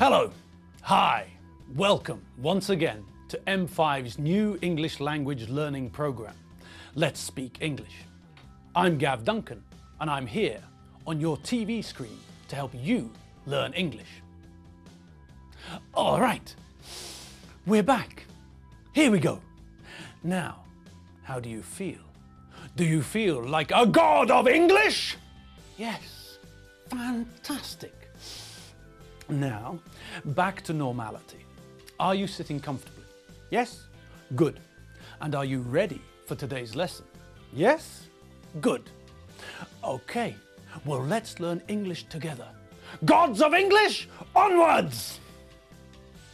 Hello, hi, welcome once again to M5's new English language learning program, Let's Speak English. I'm Gav Duncan and I'm here on your TV screen to help you learn English. All right, we're back. Here we go. Now, how do you feel? Do you feel like a god of English? Yes, fantastic. Now, back to normality. Are you sitting comfortably? Yes? Good. And are you ready for today's lesson? Yes? Good. Okay, well, let's learn English together. Gods of English, onwards!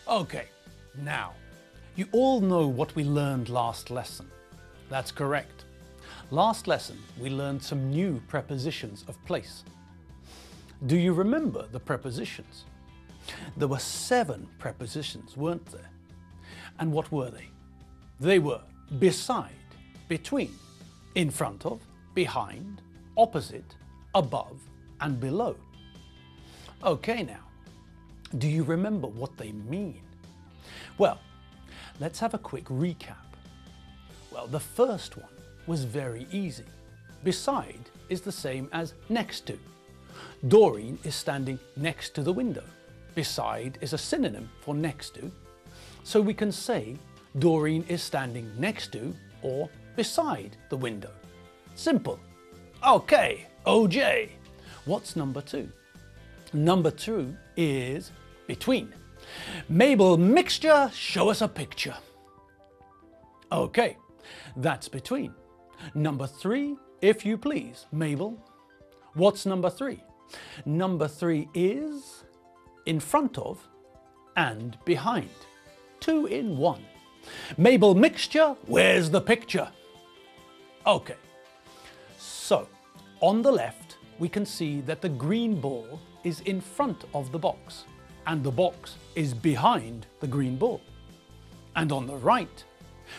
Okay, now, you all know what we learned last lesson. That's correct. Last lesson, we learned some new prepositions of place. Do you remember the prepositions? There were 7 prepositions, weren't there? And what were they? They were beside, between, in front of, behind, opposite, above, and below. Okay now, do you remember what they mean? Well, let's have a quick recap. Well, the first one was very easy. Beside is the same as next to. Doreen is standing next to the window. Beside is a synonym for next to, so we can say Doreen is standing next to or beside the window. Simple. Okay, OJ. What's number 2? Number 2 is between. Mabel Mixture, show us a picture. Okay, that's between. Number 3, if you please, Mabel. What's number 3? Number 3 is in front of and behind. 2 in 1. Mabel Mixture, where's the picture? Okay, so on the left we can see that the green ball is in front of the box and the box is behind the green ball. And on the right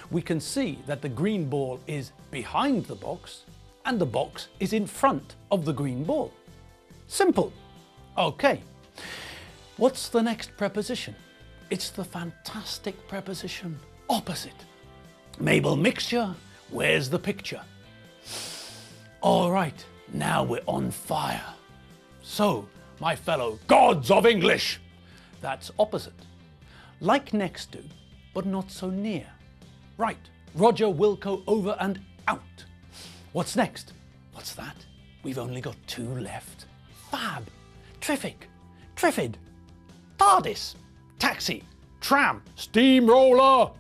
we can see that the green ball is behind the box and the box is in front of the green ball. Simple. Okay. What's the next preposition? It's the fantastic preposition opposite. Mabel Mixture, where's the picture? All right, now we're on fire. So, my fellow gods of English, that's opposite. Like next to, but not so near. Right, Roger, Wilco, over and out. What's next? What's that? We've only got 2 left. Fab, terrific, Triffid, TARDIS, taxi, tram, steamroller.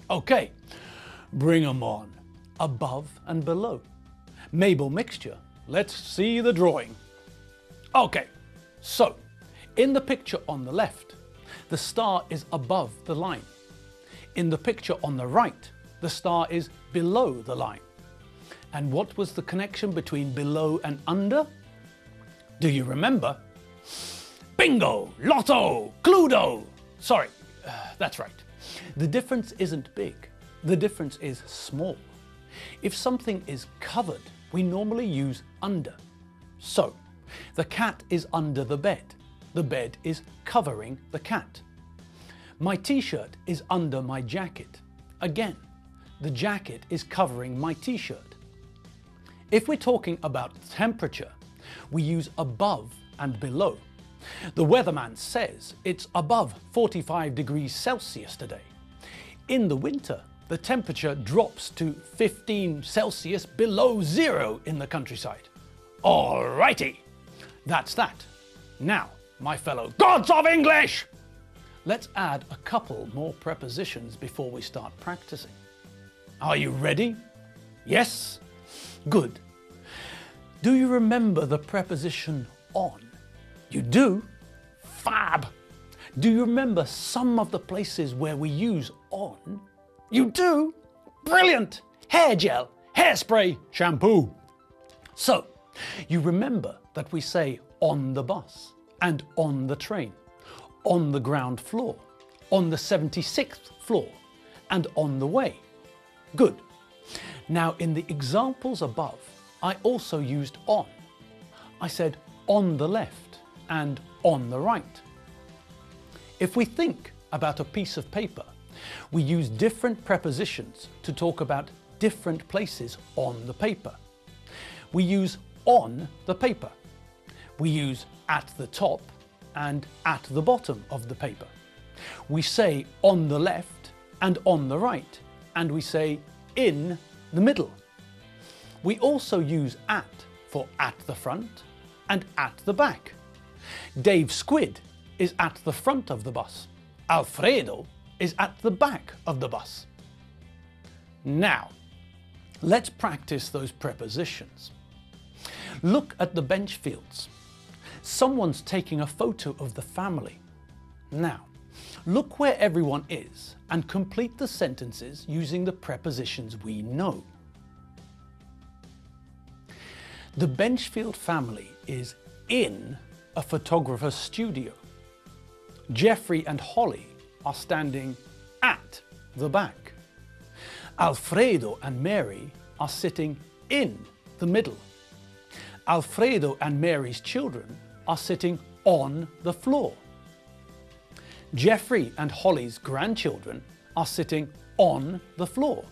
Okay, bring 'em on. Above and below. Mabel Mixture, let's see the drawing. Okay, so in the picture on the left, the star is above the line. In the picture on the right, the star is below the line. And what was the connection between below and under? Do you remember? Bingo, Lotto, Cluedo. Sorry, that's right. The difference isn't big. The difference is small. If something is covered, we normally use under. So, the cat is under the bed. The bed is covering the cat. My t-shirt is under my jacket. Again, the jacket is covering my t-shirt. If we're talking about temperature, we use above and below. The weatherman says it's above 45 degrees Celsius today. In the winter, the temperature drops to 15 Celsius below 0 in the countryside. Alrighty, that's that. Now, my fellow gods of English, let's add a couple more prepositions before we start practicing. Are you ready? Yes? Good. Do you remember the preposition on? You do? Fab! Do you remember some of the places where we use on? You do? Brilliant! Hair gel, hairspray, shampoo. So, you remember that we say on the bus and on the train, on the ground floor, on the 76th floor, and on the way. Good. Now, in the examples above, I also used on. I said on the left and on the right. If we think about a piece of paper, we use different prepositions to talk about different places on the paper. We use on the paper. We use at the top and at the bottom of the paper. We say on the left and on the right, and we say in the middle. We also use at for at the front and at the back. Dave Squid is at the front of the bus. Alfredo is at the back of the bus. Now, let's practice those prepositions. Look at the bench fields. Someone's taking a photo of the family. Now, look where everyone is and complete the sentences using the prepositions we know. The Benchfield family is in a photographer's studio. Jeffrey and Holly are standing at the back. Alfredo and Mary are sitting in the middle. Alfredo and Mary's children are sitting on the floor. Jeffrey and Holly's grandchildren are sitting on the floor.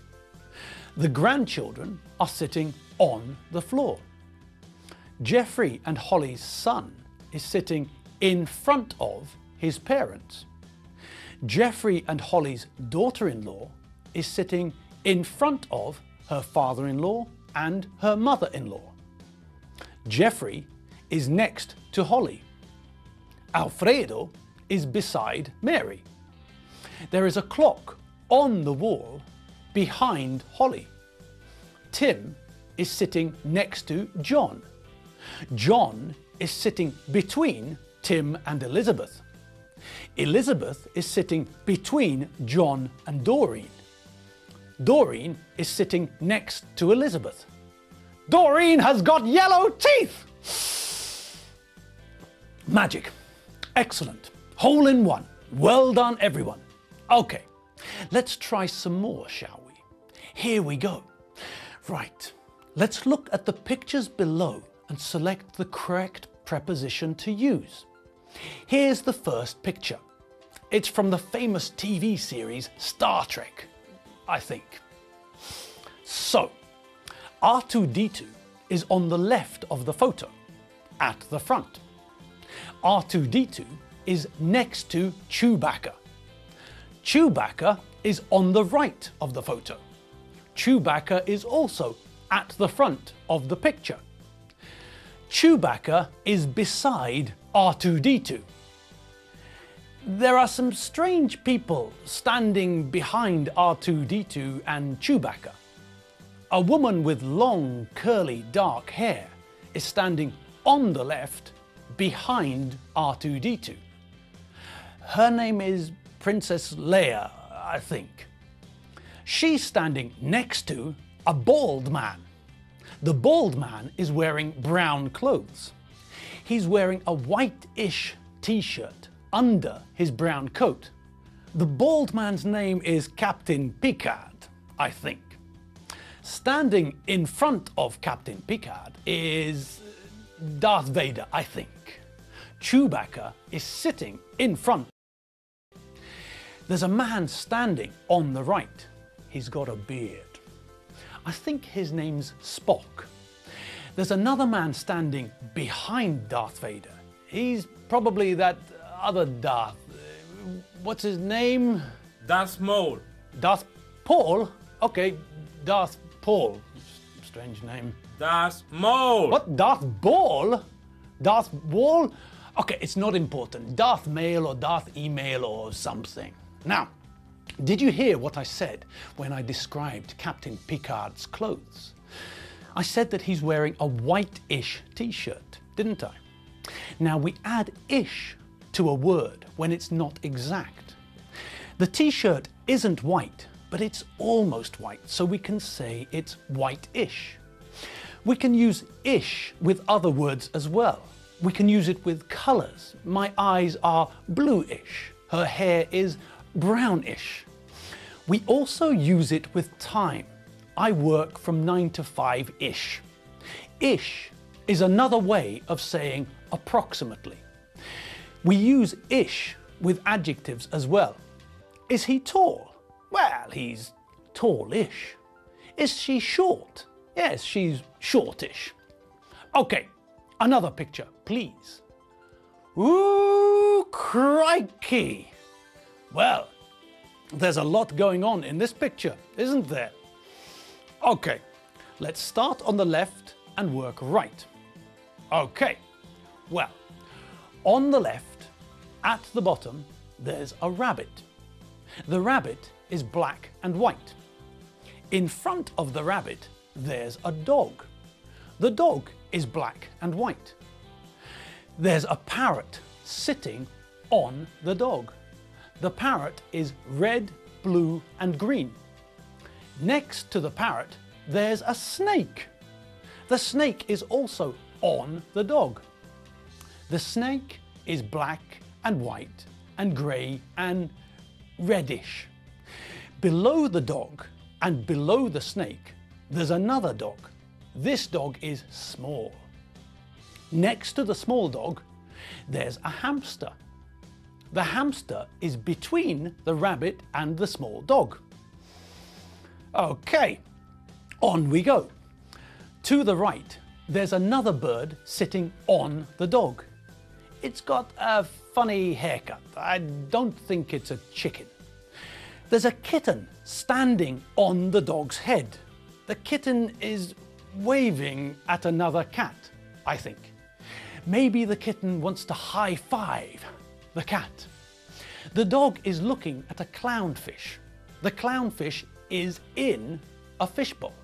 The grandchildren are sitting on the floor. Jeffrey and Holly's son is sitting in front of his parents. Jeffrey and Holly's daughter-in-law is sitting in front of her father-in-law and her mother-in-law. Jeffrey is next to Holly. Alfredo is beside Mary. There is a clock on the wall behind Holly. Tim is sitting next to John. John is sitting between Tim and Elizabeth. Elizabeth is sitting between John and Doreen. Doreen is sitting next to Elizabeth. Doreen has got yellow teeth! Magic. Excellent. Hole in one. Well done, everyone. Okay, let's try some more, shall we? Here we go. Right, let's look at the pictures below and select the correct preposition to use. Here's the first picture. It's from the famous TV series Star Trek, I think. So, R2-D2 is on the left of the photo, at the front. R2-D2 is next to Chewbacca. Chewbacca is on the right of the photo. Chewbacca is also at the front of the picture. Chewbacca is beside R2-D2. There are some strange people standing behind R2-D2 and Chewbacca. A woman with long, curly, dark hair is standing on the left behind R2-D2. Her name is Princess Leia, I think. She's standing next to a bald man. The bald man is wearing brown clothes. He's wearing a white-ish t-shirt under his brown coat. The bald man's name is Captain Picard, I think. Standing in front of Captain Picard is Darth Vader, I think. Chewbacca is sitting in front. There's a man standing on the right. He's got a beard. I think his name's Spock. There's another man standing behind Darth Vader. He's probably that other Darth. What's his name? Darth Maul. Darth Paul? Okay, Darth Paul. Strange name. Darth Maul. What? Darth Ball? Darth Wall? Okay, it's not important. Darth Mail or Darth Email or something. Now, did you hear what I said when I described Captain Picard's clothes? I said that he's wearing a white-ish t-shirt, didn't I? Now we add ish to a word when it's not exact. The t-shirt isn't white, but it's almost white, so we can say it's white-ish. We can use ish with other words as well. We can use it with colours. My eyes are bluish. Her hair is brownish. We also use it with time. I work from 9 to 5-ish. Ish is another way of saying approximately. We use ish with adjectives as well. Is he tall? Well, he's tallish. Is she short? Yes, she's shortish. Okay, another picture, please. Ooh, crikey! Well, there's a lot going on in this picture, isn't there? Okay, let's start on the left and work right. Okay, well, on the left, at the bottom, there's a rabbit. The rabbit is black and white. In front of the rabbit, there's a dog. The dog is black and white. There's a parrot sitting on the dog. The parrot is red, blue, and green. Next to the parrot, there's a snake. The snake is also on the dog. The snake is black and white and grey and reddish. Below the dog and below the snake, there's another dog. This dog is small. Next to the small dog, there's a hamster. The hamster is between the rabbit and the small dog. Okay, on we go. To the right, there's another bird sitting on the dog. It's got a funny haircut. I don't think it's a chicken. There's a kitten standing on the dog's head. The kitten is waving at another cat, I think. Maybe the kitten wants to high five the cat. The dog is looking at a clownfish. The clownfish is in a fishbowl.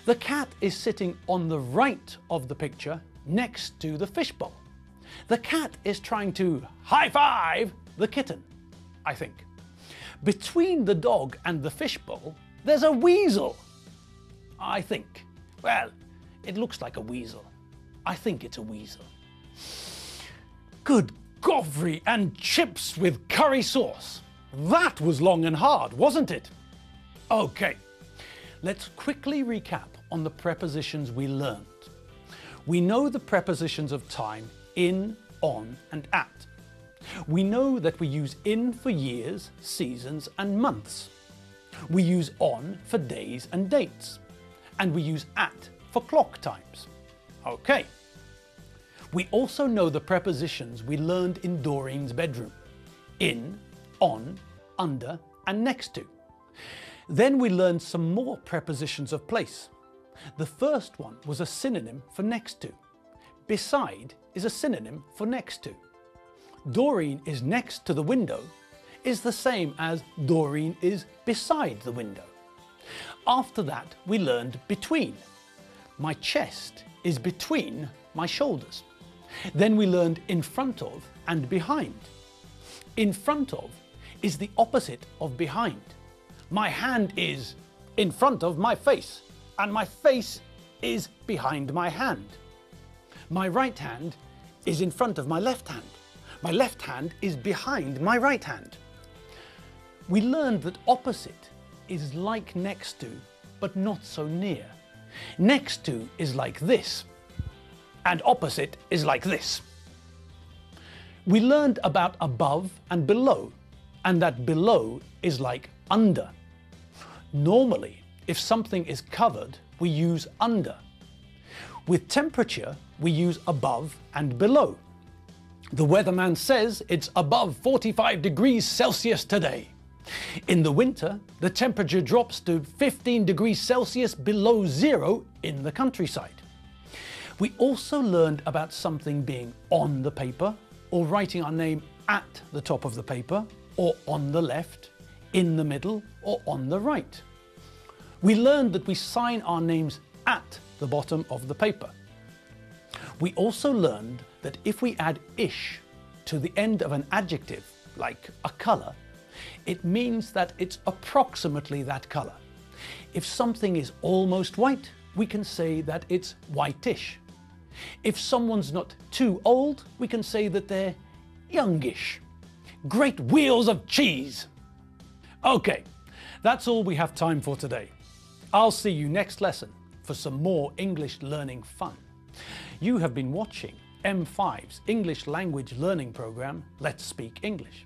The cat is sitting on the right of the picture next to the fishbowl. The cat is trying to high five the kitten, I think. Between the dog and the fishbowl, there's a weasel, I think. Well, it looks like a weasel. I think it's a weasel. Good Govry and chips with curry sauce. That was long and hard, wasn't it? Okay, let's quickly recap on the prepositions we learned. We know the prepositions of time in, on, and at. We know that we use in for years, seasons, and months. We use on for days and dates. And we use at for clock times. Okay. We also know the prepositions we learned in Doreen's bedroom. In, on, under, and next to. Then we learned some more prepositions of place. The first one was a synonym for next to. Beside is a synonym for next to. Doreen is next to the window is the same as Doreen is beside the window. After that, we learned between. My chest is between my shoulders. Then we learned in front of and behind. In front of is the opposite of behind. My hand is in front of my face, and my face is behind my hand. My right hand is in front of my left hand. My left hand is behind my right hand. We learned that opposite is like next to, but not so near. Next to is like this, and opposite is like this. We learned about above and below, and that below is like under. Normally, if something is covered, we use under. With temperature, we use above and below. The weatherman says it's above 45 degrees Celsius today. In the winter, the temperature drops to 15 degrees Celsius below zero in the countryside. We also learned about something being on the paper, or writing our name at the top of the paper, or on the left, in the middle, or on the right. We learned that we sign our names at the bottom of the paper. We also learned that if we add ish to the end of an adjective, like a colour, it means that it's approximately that colour. If something is almost white, we can say that it's whitish. If someone's not too old, we can say that they're youngish. Great wheels of cheese! Okay, that's all we have time for today. I'll see you next lesson for some more English learning fun. You have been watching M5's English language learning program, Let's Speak English.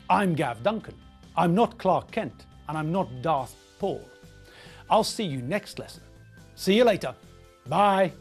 I'm Gav Duncan. I'm not Clark Kent, and I'm not Darth Paul. I'll see you next lesson. See you later. Bye.